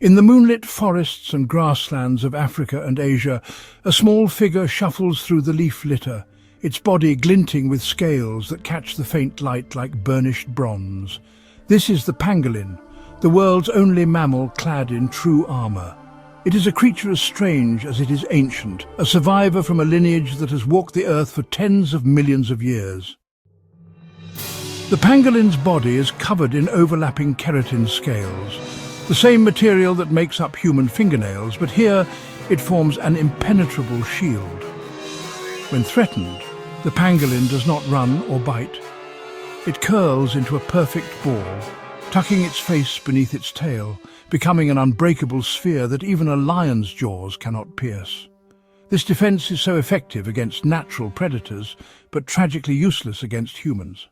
In the moonlit forests and grasslands of Africa and Asia, a small figure shuffles through the leaf litter, its body glinting with scales that catch the faint light like burnished bronze. This is the pangolin, the world's only mammal clad in true armour. It is a creature as strange as it is ancient, a survivor from a lineage that has walked the earth for tens of millions of years. The pangolin's body is covered in overlapping keratin scales, the same material that makes up human fingernails, but here it forms an impenetrable shield. When threatened, the pangolin does not run or bite. It curls into a perfect ball, tucking its face beneath its tail, becoming an unbreakable sphere that even a lion's jaws cannot pierce. This defense is so effective against natural predators, but tragically useless against humans.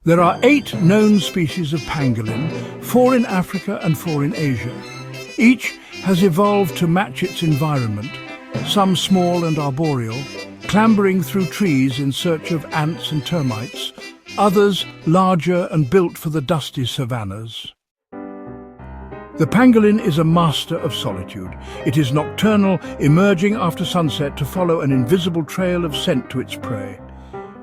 There are 8 known species of pangolin, 4 in Africa and 4 in Asia. Each has evolved to match its environment, some small and arboreal, clambering through trees in search of ants and termites, others larger and built for the dusty savannas. The pangolin is a master of solitude. It is nocturnal, emerging after sunset to follow an invisible trail of scent to its prey.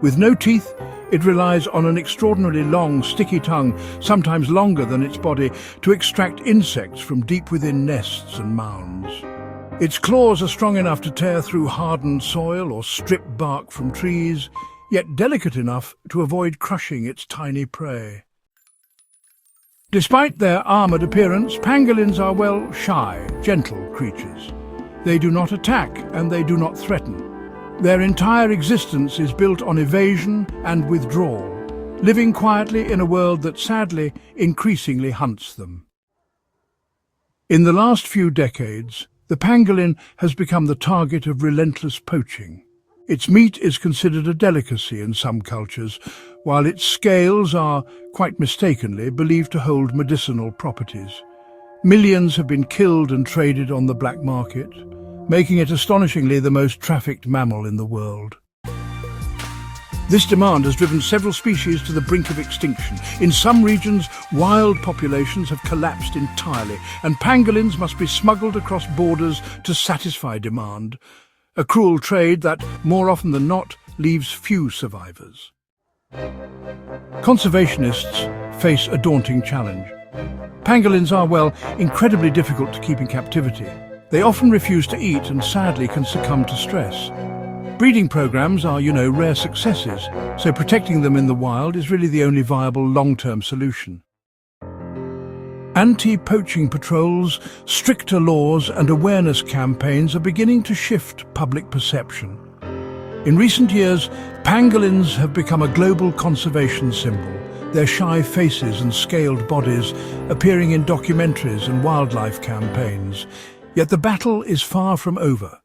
With no teeth, it relies on an extraordinarily long, sticky tongue, sometimes longer than its body, to extract insects from deep within nests and mounds. Its claws are strong enough to tear through hardened soil or strip bark from trees, yet delicate enough to avoid crushing its tiny prey. Despite their armoured appearance, pangolins are, well, shy, gentle creatures. They do not attack and they do not threaten. Their entire existence is built on evasion and withdrawal, living quietly in a world that sadly increasingly hunts them. In the last few decades, the pangolin has become the target of relentless poaching. Its meat is considered a delicacy in some cultures, while its scales are, quite mistakenly, believed to hold medicinal properties. Millions have been killed and traded on the black market, making it astonishingly the most trafficked mammal in the world. This demand has driven several species to the brink of extinction. In some regions, wild populations have collapsed entirely, and pangolins must be smuggled across borders to satisfy demand, a cruel trade that, more often than not, leaves few survivors. Conservationists face a daunting challenge. Pangolins are, well, incredibly difficult to keep in captivity. They often refuse to eat and sadly can succumb to stress. Breeding programs are, rare successes, so protecting them in the wild is really the only viable long-term solution. Anti-poaching patrols, stricter laws and awareness campaigns are beginning to shift public perception. In recent years, pangolins have become a global conservation symbol, their shy faces and scaled bodies appearing in documentaries and wildlife campaigns. Yet the battle is far from over.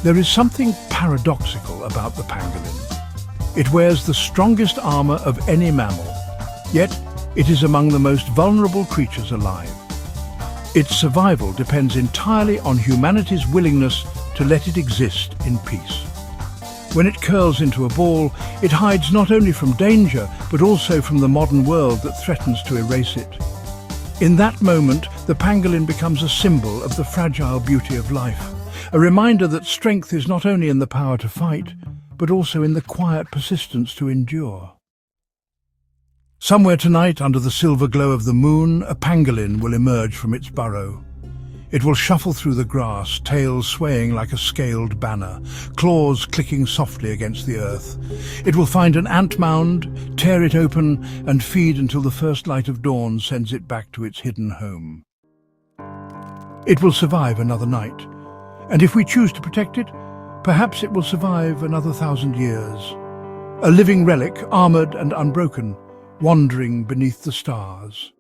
There is something paradoxical about the pangolin. It wears the strongest armour of any mammal, yet it is among the most vulnerable creatures alive. Its survival depends entirely on humanity's willingness to let it exist in peace. When it curls into a ball, it hides not only from danger, but also from the modern world that threatens to erase it. In that moment, the pangolin becomes a symbol of the fragile beauty of life, a reminder that strength is not only in the power to fight, but also in the quiet persistence to endure. Somewhere tonight, under the silver glow of the moon, a pangolin will emerge from its burrow. It will shuffle through the grass, tail swaying like a scaled banner, claws clicking softly against the earth. It will find an ant mound, tear it open, and feed until the first light of dawn sends it back to its hidden home. It will survive another night, and if we choose to protect it, perhaps it will survive another 1,000 years. A living relic, armoured and unbroken, wandering beneath the stars.